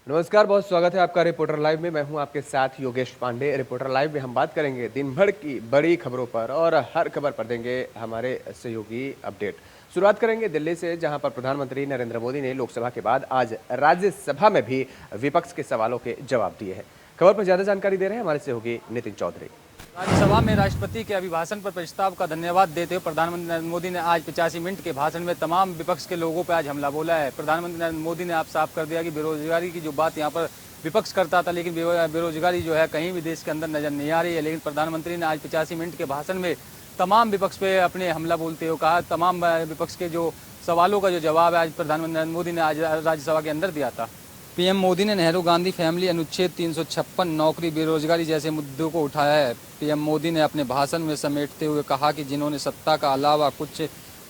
नमस्कार, बहुत स्वागत है आपका रिपोर्टर लाइव में। मैं हूं आपके साथ योगेश पांडे। रिपोर्टर लाइव में हम बात करेंगे दिन भर की बड़ी खबरों पर और हर खबर पर देंगे हमारे सहयोगी अपडेट। शुरुआत करेंगे दिल्ली से, जहां पर प्रधानमंत्री नरेंद्र मोदी ने लोकसभा के बाद आज राज्यसभा में भी विपक्ष के सवालों के जवाब दिए हैं। खबर पर ज्यादा जानकारी दे रहे हैं हमारे सहयोगी नितिन चौधरी। राज्यसभा में राष्ट्रपति के अभिभाषण पर प्रस्ताव का धन्यवाद देते हुए प्रधानमंत्री नरेंद्र मोदी ने आज 85 मिनट के भाषण में तमाम विपक्ष के लोगों पर आज हमला बोला है। प्रधानमंत्री नरेंद्र मोदी ने आप साफ कर दिया कि बेरोजगारी की जो बात यहाँ पर विपक्ष करता था, लेकिन बेरोजगारी जो है कहीं भी देश के अंदर नजर नहीं आ रही है। लेकिन प्रधानमंत्री ने आज 85 मिनट के भाषण में तमाम विपक्ष पे अपने हमला बोलते हुए कहा, तमाम विपक्ष के जो सवालों का जो जवाब है आज प्रधानमंत्री नरेंद्र मोदी ने आज राज्यसभा के अंदर दिया था। पीएम मोदी ने नेहरू गांधी फैमिली अनुच्छेद 356, नौकरी, बेरोजगारी जैसे मुद्दों को उठाया है। पीएम मोदी ने अपने भाषण में समेटते हुए कहा कि जिन्होंने सत्ता का अलावा कुछ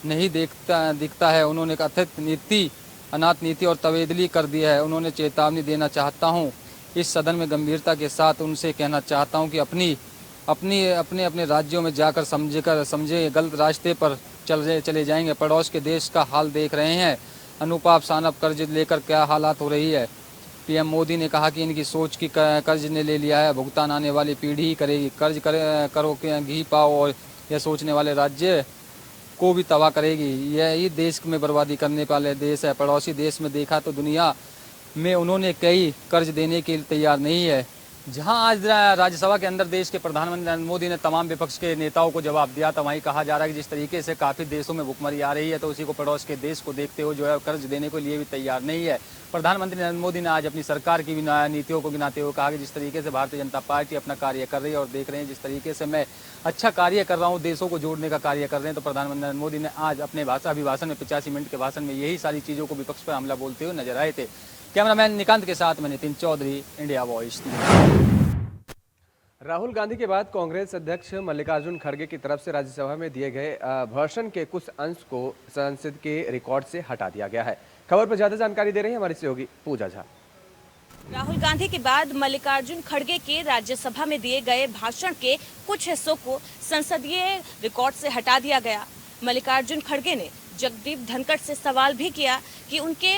नहीं दिखता है, उन्होंने कथित नीति, अनाथ नीति और तबादली कर दिया है। उन्होंने चेतावनी देना चाहता हूँ, इस सदन में गंभीरता के साथ उनसे कहना चाहता हूँ कि अपने राज्यों में जाकर समझे गलत रास्ते पर चले जाएंगे। पड़ोस के देश का हाल देख रहे हैं, अनुपात सानप कर्ज लेकर क्या हालात हो रही है। पीएम मोदी ने कहा कि इनकी सोच की कर्ज ने ले लिया है, भुगतान आने वाली पीढ़ी ही करेगी। करो के घी पाओ, और यह सोचने वाले राज्य को भी तबाह करेगी। यही देश में बर्बादी करने वाले देश है। पड़ोसी देश में देखा तो दुनिया में उन्होंने कई कर्ज देने के लिए तैयार नहीं है। जहां आज राज्यसभा के अंदर देश के प्रधानमंत्री नरेंद्र मोदी ने तमाम विपक्ष के नेताओं को जवाब दिया था, वहीं कहा जा रहा है कि जिस तरीके से काफ़ी देशों में भुखमरी आ रही है, तो उसी को पड़ोस के देश को देखते हुए जो है कर्ज देने के लिए भी तैयार नहीं है। प्रधानमंत्री नरेंद्र मोदी ने आज अपनी सरकार की भी नीतियों को गिनाते हुए कहा कि जिस तरीके से भारतीय जनता पार्टी अपना कार्य कर रही है और देख रहे हैं जिस तरीके से मैं अच्छा कार्य कर रहा हूँ, देशों को जोड़ने का कार्य कर रहे हैं, तो प्रधानमंत्री नरेंद्र मोदी ने आज अपने अभिभाषण में 85 मिनट के भाषण में यही सारी चीज़ों को विपक्ष पर हमला बोलते हुए नजर आए थे। कैमरामैन निकांत के साथ मैं नितिन चौधरी, इंडिया वॉइस। राहुल गांधी के बाद कांग्रेस अध्यक्ष मल्लिकार्जुन खड़गे की तरफ से राज्यसभा में दिए गए भाषण के कुछ अंश को संसद के रिकॉर्ड से हटा दिया गया है। खबर पर ज्यादा जानकारी दे रही है हमारी सहयोगी पूजा झा। राहुल गांधी के बाद मल्लिकार्जुन खड़गे के राज्यसभा में दिए गए भाषण के कुछ हिस्सों को संसदीय रिकॉर्ड से हटा दिया गया। मल्लिकार्जुन खड़गे ने जगदीप धनखड़ से सवाल भी किया कि उनके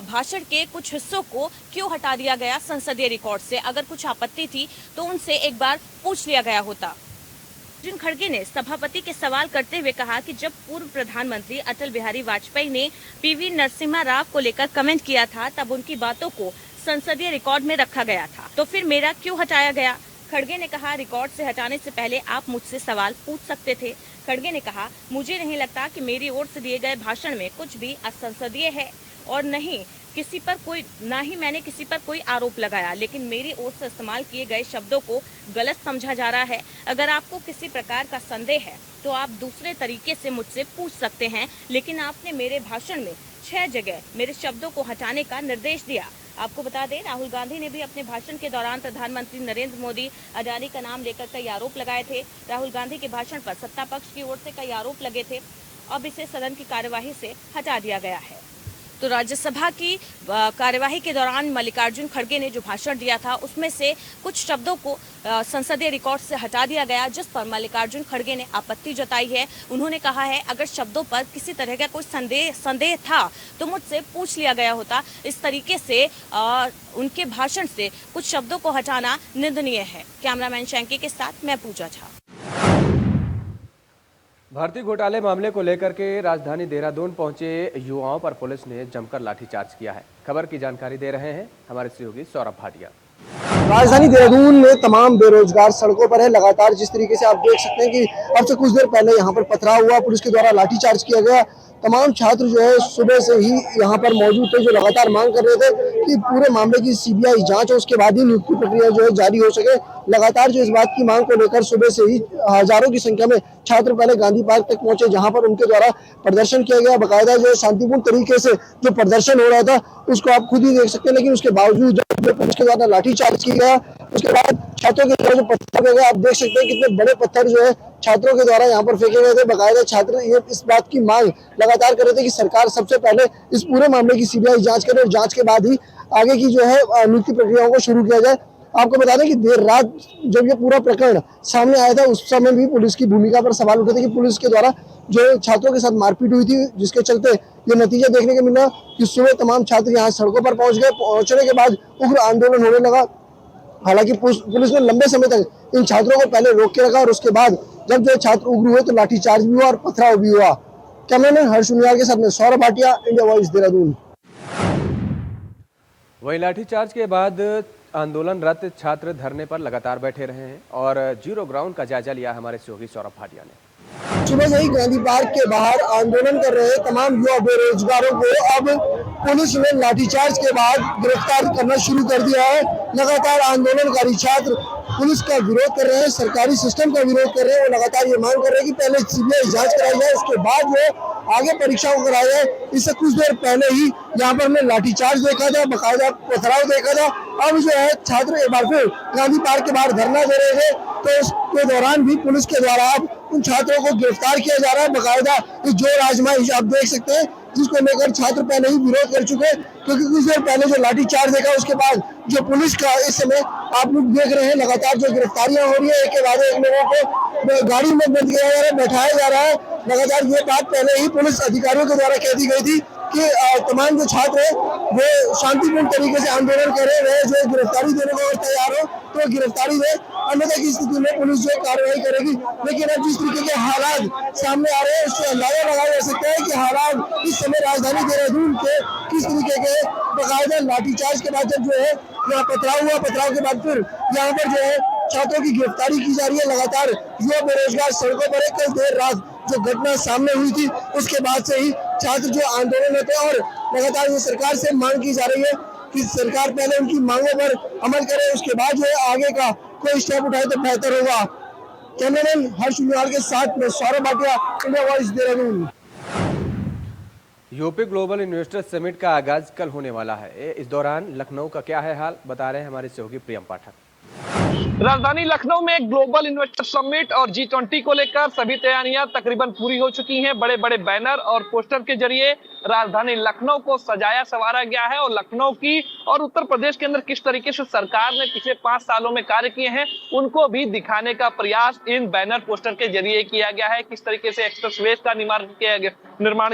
भाषण के कुछ हिस्सों को क्यों हटा दिया गया संसदीय रिकॉर्ड से। अगर कुछ आपत्ति थी तो उनसे एक बार पूछ लिया गया होता। अर्जुन खड़गे ने सभापति के सवाल करते हुए कहा कि जब पूर्व प्रधानमंत्री अटल बिहारी वाजपेयी ने पीवी नरसिम्हा राव को लेकर कमेंट किया था, तब उनकी बातों को संसदीय रिकॉर्ड में रखा गया था, तो फिर मेरा क्यों हटाया गया। खड़गे ने कहा, रिकॉर्ड से हटाने से पहले आप मुझसे सवाल पूछ सकते थे। खड़गे ने कहा, मुझे नहीं लगता कि मेरी ओर से दिए गए भाषण में कुछ भी असंसदीय है और ना ही मैंने किसी पर कोई आरोप लगाया, लेकिन मेरी ओर से इस्तेमाल किए गए शब्दों को गलत समझा जा रहा है। अगर आपको किसी प्रकार का संदेह है तो आप दूसरे तरीके से मुझसे पूछ सकते हैं, लेकिन आपने मेरे भाषण में 6 जगह मेरे शब्दों को हटाने का निर्देश दिया। आपको बता दें, राहुल गांधी ने भी अपने भाषण के दौरान प्रधानमंत्री नरेंद्र मोदी, अडानी का नाम लेकर कई आरोप लगाए थे। राहुल गांधी के भाषण पर सत्ता पक्ष की ओर से कई आरोप लगे थे। अब इसे सदन की कार्यवाही से हटा दिया गया है। तो राज्यसभा की कार्यवाही के दौरान मल्लिकार्जुन खड़गे ने जो भाषण दिया था, उसमें से कुछ शब्दों को संसदीय रिकॉर्ड से हटा दिया गया, जिस पर मल्लिकार्जुन खड़गे ने आपत्ति जताई है। उन्होंने कहा है, अगर शब्दों पर किसी तरह का कोई संदेह था तो मुझसे पूछ लिया गया होता। इस तरीके से उनके भाषण से कुछ शब्दों को हटाना निंदनीय है। कैमरामैन शैंकी के साथ मैं पूजा झा। भर्ती घोटाले मामले को लेकर के राजधानी देहरादून पहुंचे युवाओं पर पुलिस ने जमकर लाठीचार्ज किया है। खबर की जानकारी दे रहे हैं हमारे सहयोगी सौरभ भाटिया। राजधानी देहरादून में तमाम बेरोजगार सड़कों पर है। लगातार जिस तरीके से आप देख सकते हैं कि अब से कुछ देर पहले यहाँ पर पथराव हुआ, पुलिस के द्वारा लाठीचार्ज किया गया। तमाम छात्र जो है सुबह से ही यहाँ पर मौजूद थे, जो लगातार मांग कर रहे थे कि पूरे मामले की सीबीआई जांच हो, उसके बाद ही नियुक्ति प्रक्रिया जो है जारी हो सके। लगातार जो इस बात की मांग को लेकर सुबह से ही हजारों की संख्या में छात्र पहले गांधी पार्क तक पहुंचे, जहां पर उनके द्वारा प्रदर्शन किया गया। बाकायदा जो शांतिपूर्ण तरीके से जो प्रदर्शन हो रहा था उसको आप खुद ही देख सकते हैं, लेकिन उसके बावजूद जब पुलिस के द्वारा लाठीचार्ज किया गया, उसके बाद छात्रों के द्वारा जो पत्थर फेंके गए, आप देख सकते हैं कितने बड़े पत्थर जो है छात्रों के द्वारा यहाँ पर फेंके गए थे। बाकायदा छात्र ये इस बात की मांग लगातार कर रहे थे कि सरकार सबसे पहले इस पूरे मामले की सीबीआई जांच करे और जांच के बाद ही आगे की जो है नियुक्ति प्रक्रियाओं को शुरू किया जाए। आपको बता दें कि देर रात जब ये पूरा प्रकरण सामने आया था, उस समय भी पुलिस की भूमिका पर सवाल उठे थे कि पुलिस के द्वारा जो छात्रों के साथ मारपीट हुई थी, जिसके चलते ये नतीजा देखने को मिला कि सुबह तमाम छात्र यहाँ सड़कों पर पहुंच गए। पहुंचने के बाद उग्र आंदोलन होने लगा। हालांकि पुलिस ने लंबे समय तक इन छात्रों को पहले रोक के रखा और उसके बाद जब जो छात्र उग्र हुए तो लाठीचार्ज भी हुआ और पथराव भी हुआ। कैमरामैन हर्ष उनियाल के साथ में सौरभ भाटिया, इंडिया वॉइस, देहरादून। वहीं लाठीचार्ज के बाद आंदोलनरत छात्र धरने पर लगातार बैठे रहे हैं और जीरो ग्राउंड का जायजा लिया हमारे सहयोगी सौरभ भाटिया ने। सुबह से ही गांधी पार्क के बाहर आंदोलन कर रहे तमाम युवा बेरोजगारों को अब पुलिस ने लाठीचार्ज के बाद गिरफ्तार करना शुरू कर दिया है। लगातार आंदोलनकारी छात्र पुलिस का विरोध कर रहे हैं, सरकारी सिस्टम का विरोध कर रहे हैं। वो लगातार ये मांग कर रहे हैं कि पहले सीबीआई जांच कराई जाए, उसके बाद वो आगे परीक्षा को कराया जाए। इससे कुछ देर पहले ही यहाँ पर हमने लाठीचार्ज देखा था, बकायदा पथराव देखा था। अब जो है छात्र एक बार फिर गांधी पार्क के बाहर धरना दे रहे थे, तो उसके दौरान भी पुलिस के द्वारा अब उन छात्रों को गिरफ्तार किया जा रहा है। बकायदा जोर आजमाइश आप देख सकते हैं, जिसको लेकर छात्र पहले ही विरोध कर चुके हैं, क्योंकि कुछ देर पहले जो लाठीचार्ज देखा उसके बाद जो पुलिस का इस समय आप लोग देख रहे हैं लगातार जो गिरफ्तारियां हो रही है, एक के बाद एक लोगों को गाड़ी में बंद किया जा रहा है, बैठाया जा रहा है। लगातार ये बात पहले ही पुलिस अधिकारियों के द्वारा कह दी गई थी कि तमाम जो छात्र है वो शांतिपूर्ण तरीके से आंदोलन करे, वह जो गिरफ्तारी देने को तैयार हो तो गिरफ्तारी दे, अन्यथा की स्थिति में पुलिस जो कार्रवाई करेगी। लेकिन अब जिस तरीके के हालात सामने आ रहे हैं उससे अंदाजा लगाया जा सकता है कि हालात इस समय राजधानी देहरादून के किस तरीके के। बकायदा लाठीचार्ज के बाद जब जो है यहाँ पथराव हुआ, पथराव के बाद फिर यहाँ पर जो है छात्रों की गिरफ्तारी की जा रही है। लगातार युवा बेरोजगार सड़कों पर है। कल देर रात जो घटना सामने हुई थी उसके बाद से ही छात्र जो आंदोलन होते हैं और लगातार ये सरकार से मांग की जा रही है कि सरकार पहले उनकी मांगों पर अमल करे, उसके बाद जो है आगे का कोई स्टेप उठाए तो बेहतर होगा। कैमरामैन हर्ष उनियाल के साथ में Saurabh Bhatia, India voice, Dehradun. UP global investor summit का आगाज कल होने वाला है। इस दौरान लखनऊ का क्या है हाल, बता रहे हैं हमारे सहयोगी प्रियम पाठक। राजधानी लखनऊ में ग्लोबल इन्वेस्टर समिट और G20 को लेकर सभी तैयारियां तकरीबन पूरी हो चुकी हैं। बड़े बड़े बैनर और पोस्टर के जरिए राजधानी लखनऊ को सजाया संवारा गया है और लखनऊ की और उत्तर प्रदेश के अंदर किस तरीके से सरकार ने पिछले 5 सालों में कार्य किए हैं उनको भी दिखाने का प्रयास इन बैनर पोस्टर के जरिए किया गया है। किस तरीके से एक्सप्रेसवे का निर्माण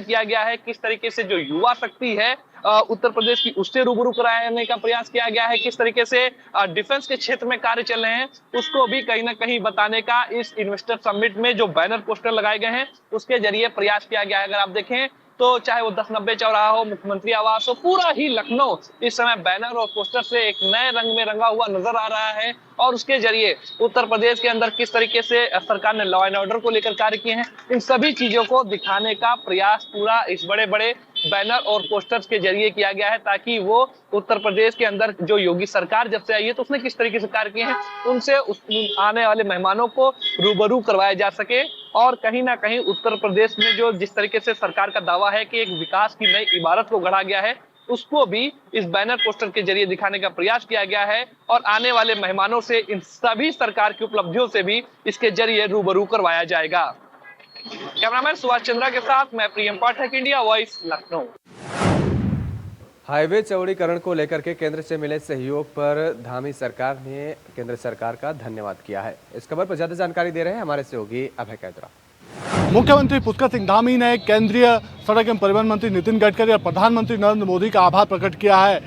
किया गया है, किस तरीके से जो युवा शक्ति है उत्तर प्रदेश की उससे रूबरू कराने का प्रयास किया गया है, किस तरीके से डिफेंस के क्षेत्र में कार्य चल रहे हैं उसको भी कहीं ना कहीं बताने का इस इन्वेस्टर समिट में जो बैनर पोस्टर लगाए गए हैं उसके जरिए प्रयास किया गया है। अगर आप देखें तो चाहे वो 1090 चौराहा हो, मुख्यमंत्री आवास हो, पूरा ही लखनऊ इस समय बैनर और पोस्टर से एक नए रंग में रंगा हुआ नजर आ रहा है और उसके जरिए उत्तर प्रदेश के अंदर किस तरीके से सरकार ने लॉ एंड ऑर्डर को लेकर कार्य किए हैं इन सभी चीजों को दिखाने का प्रयास पूरा इस बड़े बड़े बैनर और पोस्टर्स के जरिए किया गया है, ताकि वो उत्तर प्रदेश के अंदर जो योगी सरकार जब से आई है तो उसने किस तरीके से कार्य किए हैं उनसे आने वाले मेहमानों को रूबरू करवाया जा सके। और कहीं ना कहीं उत्तर प्रदेश में जो जिस तरीके से सरकार का दावा है कि एक विकास की नई इबारत को गढ़ा गया है उसको भी इस बैनर पोस्टर के जरिए दिखाने का प्रयास किया गया है और आने वाले मेहमानों से इन सभी सरकार की उपलब्धियों से भी इसके जरिए रूबरू करवाया जाएगा। कैमरामैन सुभाष चंद्रा के साथ मैं प्रियम पाठक, इंडिया वॉइस, लखनऊ। हाईवे चौड़ीकरण को लेकर के केंद्र से मिले सहयोग पर धामी सरकार ने केंद्र सरकार का धन्यवाद किया है। इस खबर पर ज्यादा जानकारी दे रहे हैं हमारे सहयोगी अभय कैदरा। मुख्यमंत्री पुष्कर सिंह धामी ने केंद्रीय सड़क एवं परिवहन मंत्री नितिन गडकरी और प्रधानमंत्री नरेंद्र मोदी का आभार प्रकट किया है।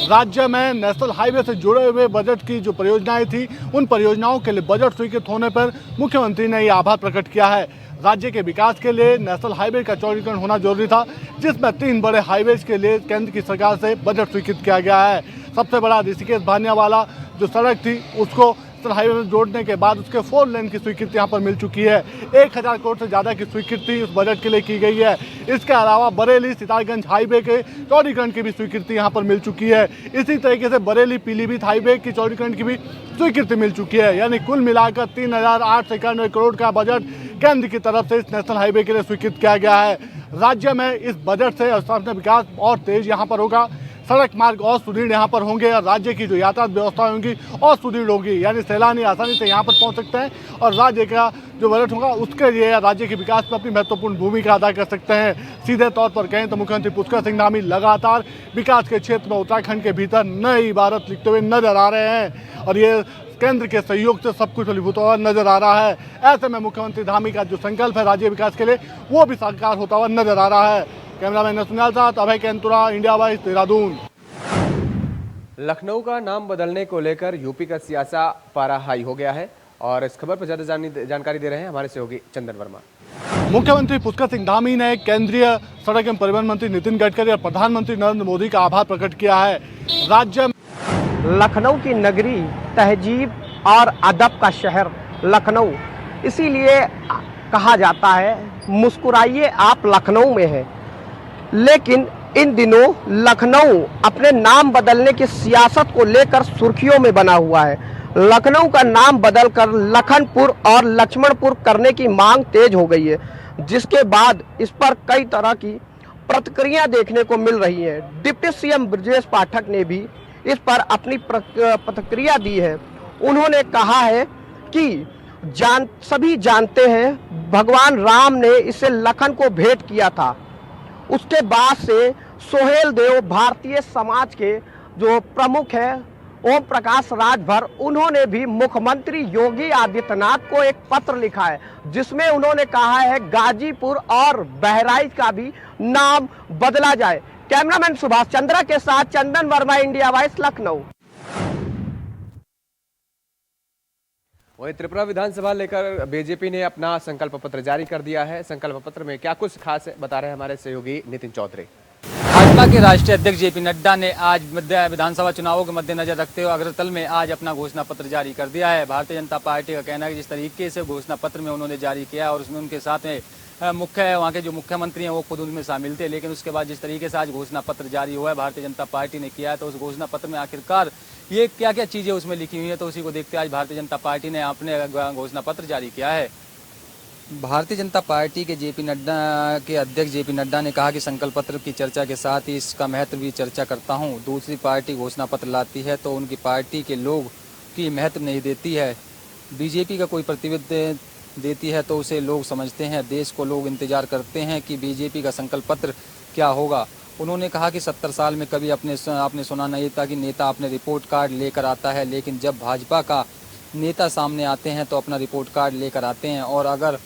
राज्य में नेशनल हाईवे से जुड़े हुए बजट की जो परियोजनाएं थी उन परियोजनाओं के लिए बजट स्वीकृत होने पर मुख्यमंत्री ने यह आभार प्रकट किया है। राज्य के विकास के लिए नेशनल हाईवे का चौड़ीकरण होना जरूरी था, जिसमें 3 बड़े हाईवेज के लिए केंद्र की सरकार से बजट स्वीकृत किया गया है। सबसे बड़ा ऋषिकेश भानियावाला जो सड़क थी उसको हाईवे में जोड़ने के बाद उसके 4 लेन की स्वीकृति यहाँ पर मिल चुकी है। 1000 करोड़ से ज़्यादा की स्वीकृति उस बजट के लिए की गई है। इसके अलावा बरेली सितारगंज हाईवे के चौड़ीकरण की भी स्वीकृति यहाँ पर मिल चुकी है। इसी तरीके से बरेली पीलीभीत हाईवे की चौड़ीकरण की भी स्वीकृति मिल चुकी है। यानी कुल मिलाकर 3091 करोड़ का बजट केंद्र की तरफ से इस नेशनल हाईवे के लिए स्वीकृत किया गया है। राज्य में इस बजट से स्थानीय विकास और तेज यहाँ पर होगा, सड़क मार्ग और सुदृढ़ यहाँ पर होंगे और राज्य की जो यातायात व्यवस्था होंगी और सुदृढ़ होगी। यानी सैलानी आसानी से यहाँ पर पहुँच सकते हैं और राज्य का जो बजट होगा उसके लिए राज्य के विकास में अपनी महत्वपूर्ण भूमिका अदा कर सकते हैं। सीधे तौर पर कहें तो मुख्यमंत्री पुष्कर सिंह धामी लगातार विकास के क्षेत्र में उत्तराखंड के भीतर नई इबारत लिखते हुए नजर आ रहे हैं और ये केंद्र के सहयोग से सब कुछ फलीभूत हुआ नजर आ रहा है। ऐसे में मुख्यमंत्री धामी का जो संकल्प है राज्य विकास के लिए वो भी साकार होता हुआ नजर आ रहा है। कैमरामैन नसुनियाल साथ अभय कैंतुरा, इंडिया वॉइस, देहरादून। लखनऊ का नाम बदलने को लेकर यूपी का सियासा पारा हाई हो गया है और इस खबर पर ज्यादा जानकारी दे रहे हैं हमारे सहयोगी चंदन वर्मा। मुख्यमंत्री पुष्कर सिंह धामी ने केंद्रीय सड़क एवं परिवहन मंत्री नितिन गडकरी और प्रधानमंत्री नरेंद्र मोदी का आभार प्रकट किया है। राज्य लखनऊ की नगरी, तहजीब और अदब का शहर लखनऊ, इसीलिए कहा जाता है मुस्कुराइए आप लखनऊ में है। लेकिन इन दिनों लखनऊ अपने नाम बदलने की सियासत को लेकर सुर्खियों में बना हुआ है। लखनऊ का नाम बदलकर लखनपुर और लक्ष्मणपुर करने की मांग तेज हो गई है, जिसके बाद इस पर कई तरह की प्रतिक्रिया देखने को मिल रही है। डिप्टी सीएम ब्रजेश पाठक ने भी इस पर अपनी प्रतिक्रिया दी है। उन्होंने कहा है कि सभी जानते हैं भगवान राम ने इसे लखन को भेंट किया था। उसके बाद से सोहेल देव, भारतीय समाज के जो प्रमुख है ओम प्रकाश राजभर, उन्होंने भी मुख्यमंत्री योगी आदित्यनाथ को एक पत्र लिखा है, जिसमें उन्होंने कहा है गाजीपुर और बहराइच का भी नाम बदला जाए। कैमरामैन सुभाष चंद्रा के साथ चंदन वर्मा, इंडिया वॉइस, लखनऊ। वहीं त्रिपुरा विधानसभा लेकर बीजेपी ने अपना संकल्प पत्र जारी कर दिया है। संकल्प पत्र में क्या कुछ खास है, बता रहे हैं हमारे सहयोगी नितिन चौधरी। भाजपा के राष्ट्रीय अध्यक्ष जेपी नड्डा ने आज विधानसभा चुनावों के मद्देनजर रखते हुए अग्रतल में आज अपना घोषणा पत्र जारी कर दिया है। भारतीय जनता पार्टी का कहना है कि जिस तरीके से घोषणा पत्र में उन्होंने जारी किया और उसमें उनके साथ में वहाँ के जो मुख्यमंत्री हैं वो खुद उनमें शामिल थे, लेकिन उसके बाद जिस तरीके से आज घोषणा पत्र जारी हुआ है भारतीय जनता पार्टी ने किया है, तो उस घोषणा पत्र में आखिरकार ये क्या क्या चीज़ें उसमें लिखी हुई हैं, तो उसी को देखते आज भारतीय जनता पार्टी ने अपने घोषणा पत्र जारी किया है। भारतीय जनता पार्टी के अध्यक्ष जेपी नड्डा ने कहा कि संकल्प पत्र की चर्चा के साथ ही इसका महत्व भी चर्चा करता हूं। दूसरी पार्टी घोषणा पत्र लाती है तो उनकी पार्टी के लोग की महत्व नहीं देती है। बीजेपी का कोई प्रतिनिधित्व देती है तो उसे लोग समझते हैं। देश को लोग इंतजार करते हैं कि बीजेपी का संकल्प पत्र क्या होगा। उन्होंने कहा कि 70 साल में कभी आपने सुना नहीं था कि नेता अपने रिपोर्ट कार्ड लेकर आता है, लेकिन जब भाजपा का नेता सामने आते हैं तो अपना रिपोर्ट कार्ड लेकर आते हैं और अगर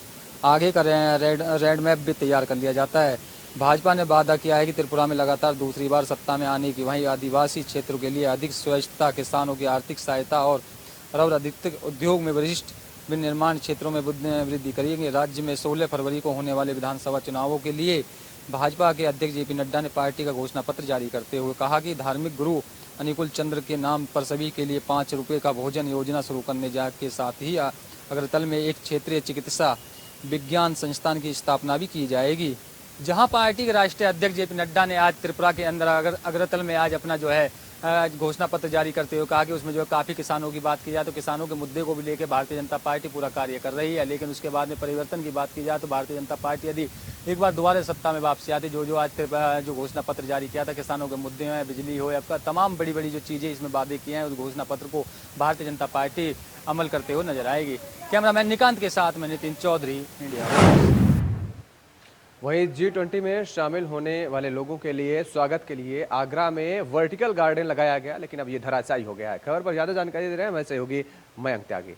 आगे का रेड मैप भी तैयार कर लिया जाता है। भाजपा ने वादा किया है कि त्रिपुरा में लगातार दूसरी बार सत्ता में आने की, वहीं आदिवासी क्षेत्रों के लिए अधिक स्वच्छता, किसानों की आर्थिक सहायता और रबर अधिक उद्योग में वरिष्ठ विनिर्माण क्षेत्रों में वृद्धि करेंगे। राज्य में 16 फरवरी को होने वाले विधानसभा चुनावों के लिए भाजपा के अध्यक्ष जेपी नड्डा ने पार्टी का घोषणा पत्र जारी करते हुए कहा कि धार्मिक गुरु अनुकूल चंद्र के नाम पर सभी के लिए 5 रुपये का भोजन योजना शुरू करने के साथ ही अग्रतल में एक क्षेत्रीय चिकित्सा विज्ञान संस्थान की स्थापना भी की जाएगी। जहां पार्टी के राष्ट्रीय अध्यक्ष जेपी नड्डा ने आज त्रिपुरा के अंदर अग्रतल में आज अपना जो है घोषणा पत्र जारी करते हुए कहा कि उसमें जो काफ़ी किसानों की बात की जाए तो किसानों के मुद्दे को भी लेकर भारतीय जनता पार्टी पूरा कार्य कर रही है। लेकिन उसके बाद में परिवर्तन की बात की जाए तो भारतीय जनता पार्टी यदि एक बार दोबारा सत्ता में वापसी आती, जो आज जो घोषणा पत्र जारी किया था किसानों के मुद्दे हैं, बिजली हो या तमाम बड़ी बड़ी जो चीज़ें इसमें वादे किए हैं, उस घोषणा पत्र को भारतीय जनता पार्टी अमल करते हुए नजर आएगी। कैमरामैन निकांत के साथ मैं नितिन चौधरी, इंडिया। वहीं G20 में शामिल होने वाले लोगों के लिए स्वागत के लिए आगरा में वर्टिकल गार्डन लगाया गया, लेकिन अब ये धराशायी हो गया है। खबर पर ज्यादा जानकारी दे रहे हैं हमारे सहयोगी मयंक त्यागी।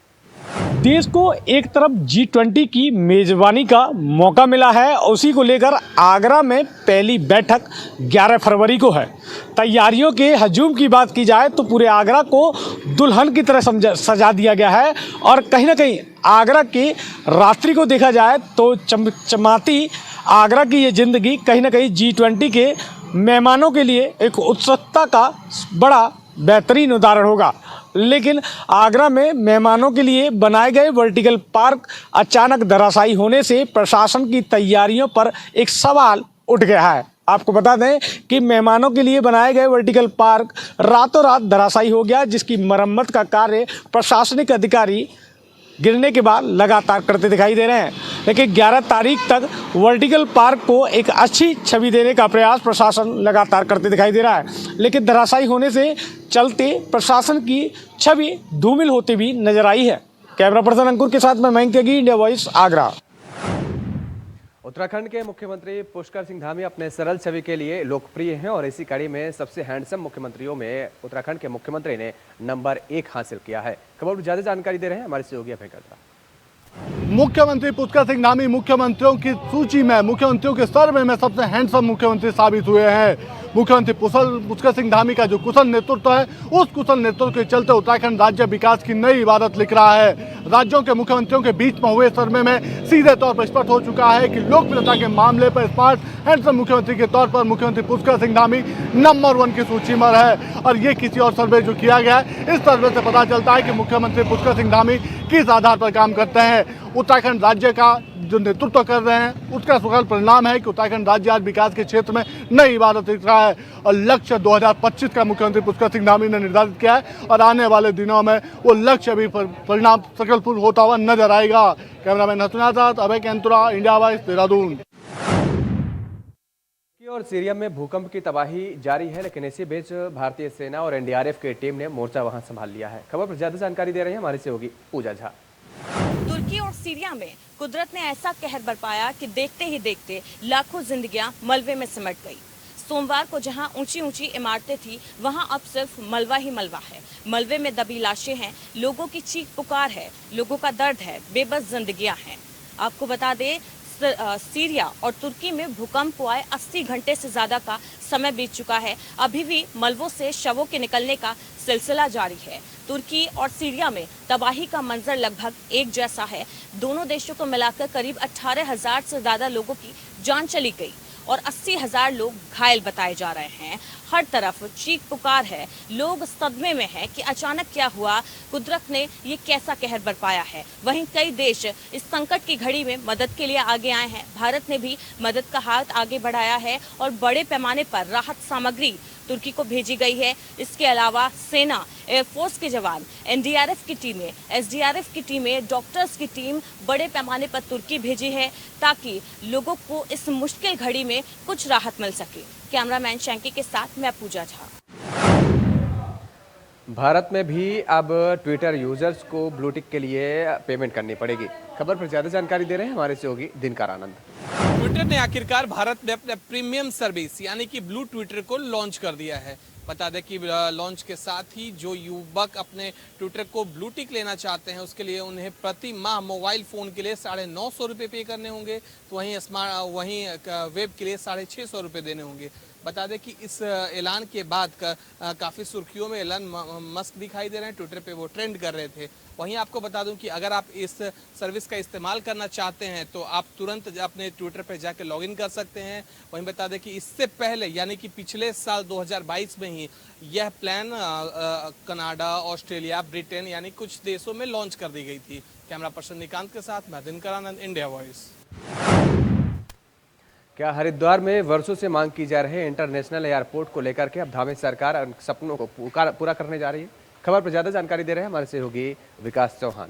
देश को एक तरफ G20 की मेजबानी का मौका मिला है, उसी को लेकर आगरा में पहली बैठक 11 फरवरी को है। तैयारियों के हजूम की बात की जाए तो पूरे आगरा को दुल्हन की तरह सजा दिया गया है और कहीं ना कहीं आगरा की रात्रि को देखा जाए तो चमचमाती आगरा की ये ज़िंदगी कहीं ना कहीं G20 के मेहमानों के लिए एक उत्सुकता का बड़ा बेहतरीन उदाहरण होगा। लेकिन आगरा में मेहमानों के लिए बनाए गए वर्टिकल पार्क अचानक धराशायी होने से प्रशासन की तैयारियों पर एक सवाल उठ गया है। आपको बता दें कि मेहमानों के लिए बनाए गए वर्टिकल पार्क रातों रात धराशायी हो गया, जिसकी मरम्मत का कार्य प्रशासनिक अधिकारी गिरने के बाद लगातार करते दिखाई दे रहे हैं। लेकिन 11 तारीख तक वर्टिकल पार्क को एक अच्छी छवि देने का प्रयास प्रशासन लगातार करते दिखाई दे रहा है, लेकिन धराशायी होने से चलते प्रशासन की छवि धूमिल होती भी नजर आई है। कैमरा पर्सन अंकुर के साथ मैं मयंक त्यागी, इंडिया वॉइस, आगरा। उत्तराखंड के मुख्यमंत्री पुष्कर सिंह धामी अपने सरल छवि के लिए लोकप्रिय हैं और इसी कड़ी में सबसे हैंडसम मुख्यमंत्रियों में उत्तराखंड के मुख्यमंत्री ने नंबर 1 हासिल किया है। खबर पर ज्यादा जानकारी दे रहे हैं हमारे सहयोगी अभय कैंतुरा। मुख्यमंत्री पुष्कर सिंह धामी मुख्यमंत्रियों की सूची में, मुख्यमंत्रियों के सर्वे में सबसे हैंडसम मुख्यमंत्री साबित हुए हैं। मुख्यमंत्री पुष्कर सिंह धामी का जो कुशल नेतृत्व है, उस कुशल नेतृत्व के चलते उत्तराखंड राज्य विकास की नई इबारत लिख रहा है। राज्यों के मुख्यमंत्रियों के बीच में हुए सर्वे में सीधे तौर पर स्पष्ट हो चुका है कि लोकप्रियता के मामले पर स्मार्ट हैंडसम मुख्यमंत्री के तौर पर मुख्यमंत्री पुष्कर सिंह धामी नंबर 1 की सूची में है। और ये किसी और सर्वे जो किया गया है, इस सर्वे से पता चलता है कि मुख्यमंत्री पुष्कर सिंह धामी किस आधार पर काम करते हैं। उत्तराखंड राज्य का जो नेतृत्व कर रहे हैं, उसका सुखद परिणाम है कि उत्तराखंड राज्य आज विकास के क्षेत्र में नई इबारत लिख रहा है। और लक्ष्य 2025 का मुख्यमंत्री पुष्कर सिंह धामी ने निर्धारित किया है और आने वाले दिनों में वो लक्ष्य भी परिणाम सफलपुर होता हुआ नजर आएगा। कैमरामैन हसना साथ अभय कैंतुरा, इंडिया वॉइस, देहरादून। और सीरिया में भूकंप की तबाही जारी है, लेकिन इसी बीच भारतीय सेना और एनडीआरएफ की टीम ने मोर्चा वहां संभाल लिया है। खबर पर ज्यादा जानकारी दे रही है हमारे सहयोगी पूजा झा। तुर्की और सीरिया में कुदरत ने ऐसा कहर बरपाया कि देखते ही देखते लाखों जिंदगियां मलबे में सिमट गई। सोमवार को जहां ऊंची ऊंची इमारतें थी, वहां अब सिर्फ मलबा ही मलबा है। मलबे में दबी लाशें हैं, लोगों की चीख पुकार है, लोगों का दर्द है, बेबस जिंदगियां हैं। आपको बता दें, सीरिया और तुर्की में भूकंप को आए 80 घंटे से ज्यादा का समय बीत चुका है। अभी भी मलबों से शवों के निकलने का सिलसिला जारी है। तुर्की और सीरिया में तबाही का मंजर लगभग एक जैसा है। दोनों देशों को मिलाकर करीब 18,000 से ज्यादा लोगों की जान चली गई और 80,000 लोग घायल बताए जा रहे हैं। हर तरफ चीख पुकार है, लोग सदमे में हैं कि अचानक क्या हुआ, कुदरत ने ये कैसा कहर बरपाया है। वहीं कई देश इस संकट की घड़ी में मदद के लिए आगे आए हैं। भारत ने भी मदद का हाथ आगे बढ़ाया है और बड़े पैमाने पर राहत सामग्री तुर्की को भेजी गई है। इसके अलावा सेना, एयरफोर्स के जवान, एनडीआरएफ की टीमें, एसडीआरएफ की टीमें, डॉक्टर्स की टीम बड़े पैमाने पर तुर्की भेजी है ताकि लोगों को इस मुश्किल घड़ी में कुछ राहत मिल सके। कैमरामैन शैंकी के साथ मैं पूजा झा। भारत में भी अब ट्विटर यूजर्स को ब्लू टिक के लिए पेमेंट करनी पड़ेगी। खबर पर ज्यादा जानकारी दे रहे हैं हमारे सहयोगी दिनकर आनंद। ट्विटर ने आखिरकार भारत में अपने प्रीमियम सर्विस यानी कि ब्लू ट्विटर को लॉन्च कर दिया है। बता दें कि लॉन्च के साथ ही जो युवक अपने ट्विटर को ब्लू टिक लेना चाहते हैं, उसके लिए उन्हें प्रति माह मोबाइल फ़ोन के लिए 950 रुपये पे करने होंगे, तो वहीं वेब के लिए 650 रुपये देने होंगे। बता दें कि इस ऐलान के बाद काफ़ी सुर्खियों में एलन मस्क दिखाई दे रहे हैं। ट्विटर पे वो ट्रेंड कर रहे थे। वहीं आपको बता दूं कि अगर आप इस सर्विस का इस्तेमाल करना चाहते हैं तो आप तुरंत अपने ट्विटर पर जाकर लॉगिन कर सकते हैं। वहीं बता दें कि इससे पहले यानी कि पिछले साल 2022 में ही यह प्लान कनाडा, ऑस्ट्रेलिया, ब्रिटेन यानी कुछ देशों में लॉन्च कर दी गई थी। कैमरा पर्सन निकांत के साथ मैं दिनकर आनंद, इंडिया वॉइस। क्या हरिद्वार में वर्षों से मांग की जा रहे इंटरनेशनल एयरपोर्ट को लेकर के अब धामी सरकार सपनों को पूरा करने जा रही है? खबर पर ज्यादा जानकारी दे रहे हैं हमारे सहयोगी विकास चौहान।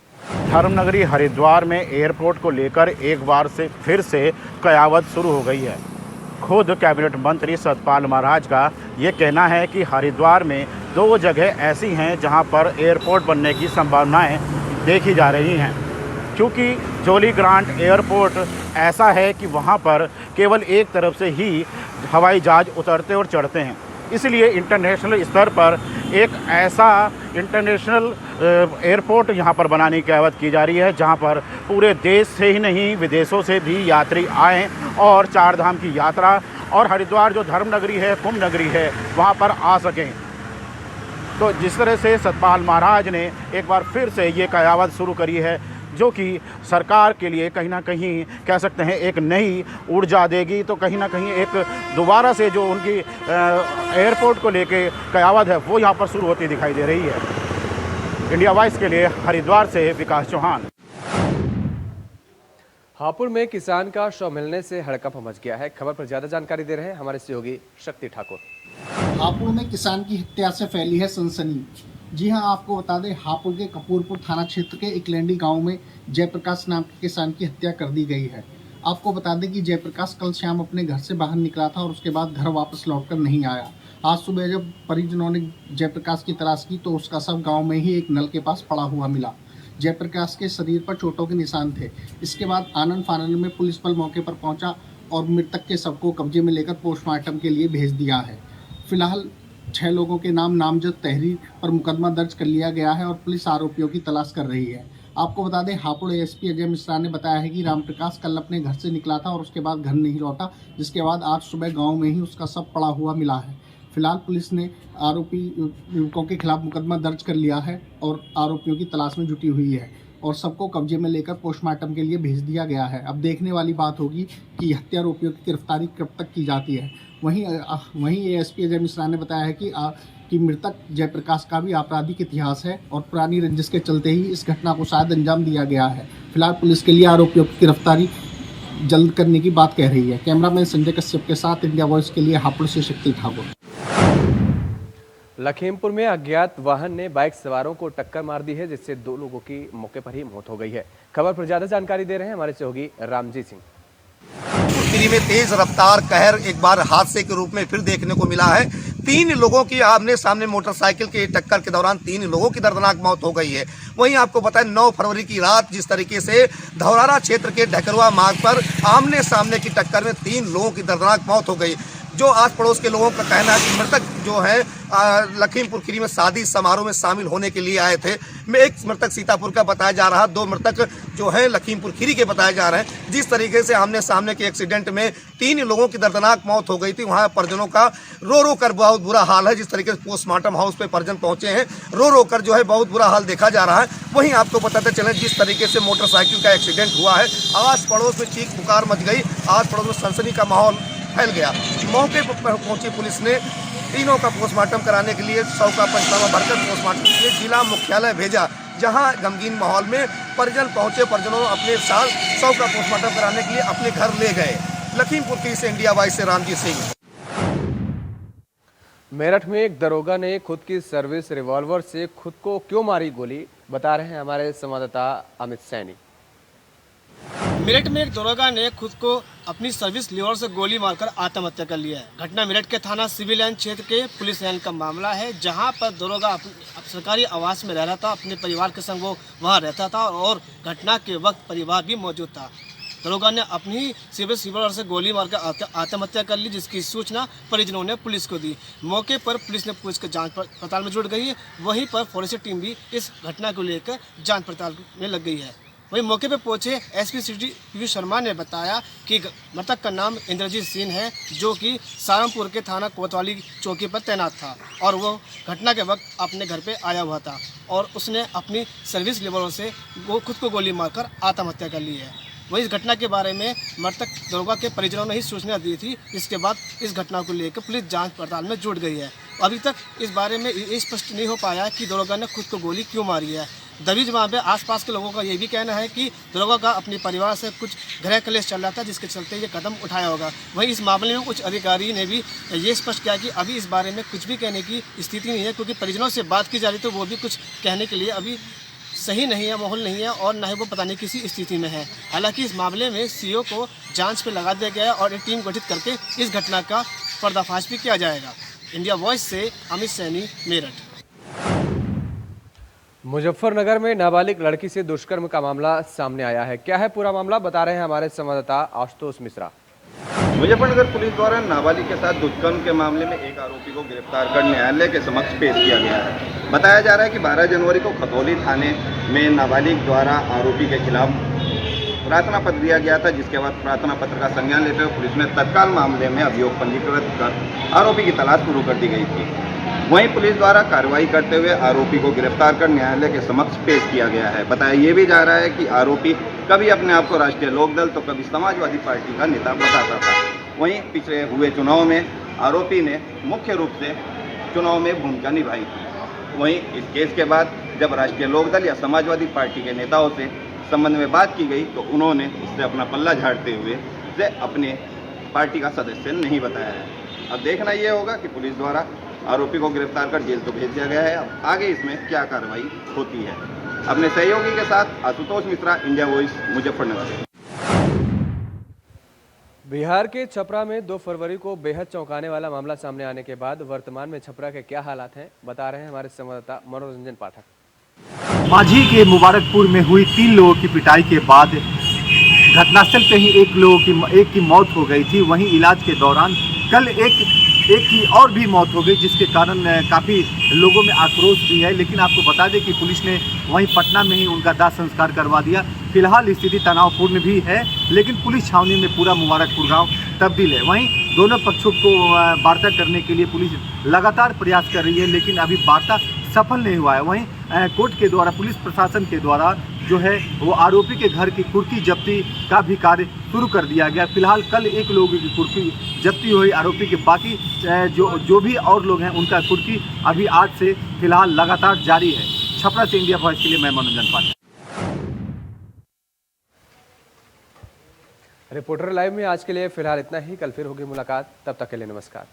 धर्मनगरी हरिद्वार में एयरपोर्ट को लेकर एक बार से फिर से कयावत शुरू हो गई है। खुद कैबिनेट मंत्री सतपाल महाराज का ये कहना है कि हरिद्वार में 2 जगह ऐसी हैं जहां पर एयरपोर्ट बनने की संभावनाएं देखी जा रही हैं, क्योंकि जोली ग्रांट एयरपोर्ट ऐसा है कि वहां पर केवल एक तरफ से ही हवाई जहाज उतरते और चढ़ते हैं। इसलिए इंटरनेशनल स्तर पर एक ऐसा इंटरनेशनल एयरपोर्ट यहाँ पर बनाने की कयावत की जा रही है, जहाँ पर पूरे देश से ही नहीं विदेशों से भी यात्री आएँ और 4 धाम की यात्रा और हरिद्वार जो धर्म नगरी है, कुंभ नगरी है, वहाँ पर आ सकें। तो जिस तरह से सतपाल महाराज ने एक बार फिर से ये कयावत शुरू करी है, जो कि सरकार के लिए कहीं ना कहीं कह सकते हैं एक नई ऊर्जा देगी, तो कहीं ना कहीं एक दोबारा से जो उनकी एयरपोर्ट को लेके कयावत है वो यहाँ पर शुरू होती दिखाई दे रही है। इंडिया वॉइस के लिए हरिद्वार से विकास चौहान। हापुड़ में किसान का शव मिलने से हड़कंप मच गया है। खबर पर ज्यादा जानकारी दे रहे हैं हमारे सहयोगी शक्ति ठाकुर। हापुड़ में किसान की हत्या से फैली है सनसनी। जी हां, आपको बता दें, हापुड़ के कपूरपुर थाना क्षेत्र के इकलैंडी गांव में जयप्रकाश नाम के किसान की हत्या कर दी गई है। आपको बता दें कि जयप्रकाश कल शाम अपने घर से बाहर निकला था और उसके बाद घर वापस लौटकर नहीं आया। आज सुबह जब परिजनों ने जयप्रकाश की तलाश की तो उसका शव गाँव में ही एक नल के पास पड़ा हुआ मिला। जयप्रकाश के शरीर पर चोटों के निशान थे। इसके बाद आनन फानन में पुलिस बल मौके पर पहुंचा और मृतक के शव को कब्जे में लेकर पोस्टमार्टम के लिए भेज दिया है। फिलहाल 6 लोगों के नाम नामजद तहरीर पर मुकदमा दर्ज कर लिया गया है और पुलिस आरोपियों की तलाश कर रही है। आपको बता दें हापुड़ एएसपी अजय मिश्रा ने बताया है कि रामप्रकाश कल अपने घर से निकला था और उसके बाद घर नहीं लौटा, जिसके बाद आज सुबह गांव में ही उसका शव पड़ा हुआ मिला है। फिलहाल पुलिस ने आरोपी युवकों के खिलाफ मुकदमा दर्ज कर लिया है और आरोपियों की तलाश में जुटी हुई है और सबको कब्जे में लेकर पोस्टमार्टम के लिए भेज दिया गया है। अब देखने वाली बात होगी कि हत्या आरोपियों की गिरफ्तारी कब तक की जाती है। वहीं एएसपी अजय मिश्रा ने बताया है कि मृतक जयप्रकाश का भी आपराधिक इतिहास है और पुरानी रंजिश के चलते ही इस घटना को शायद अंजाम दिया गया है। फिलहाल पुलिस के लिए आरोपियों की गिरफ्तारी जल्द करने की बात कह रही है। कैमरामैन संजय कश्यप के साथ इंडिया वॉइस के लिए हापुड़ से शक्ति ठाकुर। लखीमपुर में अज्ञात वाहन ने बाइक सवारों को टक्कर मार दी है, जिससे 2 लोगों की मौके पर ही मौत हो गई है। खबर पर ज्यादा जानकारी दे रहे हैं हमारे सहयोगी रामजीत सिंह। दिल्ली में तेज रफ्तार कहर एक बार हादसे के रूप में फिर देखने को मिला है। 3 लोगों की आमने सामने मोटरसाइकिल की टक्कर के दौरान 3 लोगों की दर्दनाक मौत हो गई है। वहीं आपको पता है 9 फरवरी की रात जिस तरीके से धौरारा क्षेत्र के ढकरुआ मार्ग पर आमने सामने की टक्कर में 3 लोगों की दर्दनाक मौत हो गई। जो आस पड़ोस के लोगों का कहना है कि मृतक जो है लखीमपुर खीरी में शादी समारोह में शामिल होने के लिए आए थे। एक मृतक सीतापुर का बताया जा रहा, 2 मृतक जो है लखीमपुर खीरी के बताए जा रहे हैं। जिस तरीके से आमने सामने के एक्सीडेंट में 3 लोगों की दर्दनाक मौत हो गई थी, वहां परिजनों का रो कर बहुत बुरा हाल है। जिस तरीके से पोस्टमार्टम हाउस पे परिजन पहुंचे हैं, रो कर जो है बहुत बुरा हाल देखा जा रहा है। वहीं आपको बताते चले जिस तरीके से मोटरसाइकिल का एक्सीडेंट हुआ है, आस पड़ोस में चीख पुकार मच गई, आस पड़ोस में सनसनी का माहौल फैल गया। मौके पर पहुंची पुलिस ने तीनों का पोस्टमार्टम कराने के लिए शव का पंचनामा भरकर पोस्टमार्टम के लिए जिला मुख्यालय भेजा, जहां गमगीन माहौल में परिजन पहुंचे। परिजनों अपने साथ शव का पोस्टमार्टम कराने के लिए अपने घर ले गए। लखीमपुर खीरी से इंडिया वॉइस से रामजीत सिंह। मेरठ में एक दरोगा ने खुद की सर्विस रिवॉल्वर से खुद को क्यों मारी गोली, बता रहे हैं हमारे संवाददाता अमित सैनी। मेरठ में एक दरोगा ने खुद को अपनी सर्विस रिवॉल्वर से गोली मारकर आत्महत्या कर लिया है। घटना मेरठ के थाना सिविल लाइन क्षेत्र के पुलिस लाइन का मामला है, जहां पर दरोगा सरकारी आवास में रह रहा था, अपने परिवार के संग वो वहां रहता था और घटना के वक्त परिवार भी मौजूद था। दरोगा ने अपनी सर्विस रिवॉल्वर से गोली मारकर आत्महत्या कर ली, जिसकी सूचना परिजनों ने पुलिस को दी। मौके पर पुलिस ने पुलिस के जांच पड़ताल में जुट गई है। वहीं पर फॉरेंसिक टीम भी इस घटना को लेकर जांच पड़ताल में लग गई है। वहीं मौके पर पहुंचे एसपी सिटी पी शर्मा ने बताया कि मृतक का नाम इंद्रजीत सिंह है, जो कि सहारनपुर के थाना कोतवाली चौकी पर तैनात था और वो घटना के वक्त अपने घर पे आया हुआ था और उसने अपनी सर्विस रिवॉल्वर से वो खुद को गोली मारकर आत्महत्या कर ली है। वही इस घटना के बारे में मृतक दरोगा के परिजनों ने ही सूचना दी थी। इसके बाद इस घटना को लेकर पुलिस जांच पड़ताल में जुट गई है। अभी तक इस बारे में ये स्पष्ट नहीं हो पाया कि दरोगा ने खुद को गोली क्यों मारी है। दबीज वहाँ पे आसपास के लोगों का ये भी कहना है कि दरोगा का अपने परिवार से कुछ गृह कलेश चल रहा था, जिसके चलते ये कदम उठाया होगा। वहीं इस मामले में कुछ अधिकारी ने भी ये स्पष्ट किया कि अभी इस बारे में कुछ भी कहने की स्थिति नहीं है, क्योंकि परिजनों से बात की जा रही तो वो भी कुछ कहने के लिए अभी सही नहीं है, माहौल नहीं है और न ही वो बताने की किसी स्थिति में है। हालांकि इस मामले में सीओ को जांच पे लगा दिया गया है और एक टीम गठित करके इस घटना का पर्दाफाश भी किया जाएगा। इंडिया वॉइस से अमित सैनी, मेरठ। मुजफ्फरनगर में नाबालिग लड़की से दुष्कर्म का मामला सामने आया है। क्या है पूरा मामला, बता रहे हैं हमारे संवाददाता आशुतोष मिश्रा। मुजफ्फरनगर पुलिस द्वारा नाबालिग के साथ दुष्कर्म के मामले में एक आरोपी को गिरफ्तार कर न्यायालय के समक्ष पेश किया गया है। बताया जा रहा है कि 12 जनवरी को खतौली थाने में नाबालिग द्वारा आरोपी के खिलाफ प्रार्थना पत्र दिया गया था, जिसके बाद प्रार्थना पत्र का संज्ञान लेते हुए पुलिस ने तत्काल मामले में अभियोग पंजीकृत कर आरोपी की तलाश शुरू कर दी गई थी। वहीं पुलिस द्वारा कार्रवाई करते हुए आरोपी को गिरफ्तार कर न्यायालय के समक्ष पेश किया गया है। बताया ये भी जा रहा है कि आरोपी कभी अपने आप को राष्ट्रीय लोकदल तो कभी समाजवादी पार्टी का नेता बताता था। वहीं पिछले हुए चुनाव में आरोपी ने मुख्य रूप से चुनाव में भूमिका निभाई थी। वहीं इस केस के बाद जब राष्ट्रीय लोकदल या समाजवादी पार्टी के नेताओं से संबंध में बात की गई तो उन्होंने उससे अपना पल्ला झाड़ते हुए से अपने पार्टी का सदस्य नहीं बताया है। अब देखना ये होगा कि पुलिस द्वारा आरोपी को गिरफ्तार कर जेल तो भेज दिया गया है, अब आगे इसमें क्या कार्रवाई होती है। अपने सहयोगी के साथ आशुतोष मिश्रा, इंडिया वॉइस, मुजफ्फरनगर। बिहार के छपरा में 2 फरवरी को बेहद चौंकाने वाला मामला सामने आने के बाद वर्तमान में छपरा के क्या हालात हैं, बता रहे हैं हमारे संवाददाता मनोरंजन पाठक। मांझी के मुबारकपुर में हुई 3 लोगों की पिटाई के बाद घटनास्थल पे ही एक की मौत हो गई थी। वहीं इलाज के दौरान कल एक की और भी मौत हो गई, जिसके कारण काफ़ी लोगों में आक्रोश भी है। लेकिन आपको बता दें कि पुलिस ने वहीं पटना में ही उनका दाह संस्कार करवा दिया। फिलहाल स्थिति तनावपूर्ण भी है, लेकिन पुलिस छावनी में पूरा मुबारकपुर गांव तब्दील है। वहीं दोनों पक्षों को वार्ता करने के लिए पुलिस लगातार प्रयास कर रही है, लेकिन अभी वार्ता सफल नहीं हुआ है। वहीं कोर्ट के द्वारा, पुलिस प्रशासन के द्वारा जो है वो आरोपी के घर की कुर्की जब्ती का भी कार्य शुरू कर दिया गया। फिलहाल कल एक लोगों की कुर्की जब्ती हुई आरोपी के, बाकी जो भी और लोग हैं उनका कुर्की अभी आज से फिलहाल लगातार जारी है। छपरा से इंडिया वॉइस के लिए मैं मनोरंजन पाठक। रिपोर्टर लाइव में आज के लिए फिलहाल इतना ही। कल फिर होगी मुलाकात, तब तक के लिए नमस्कार।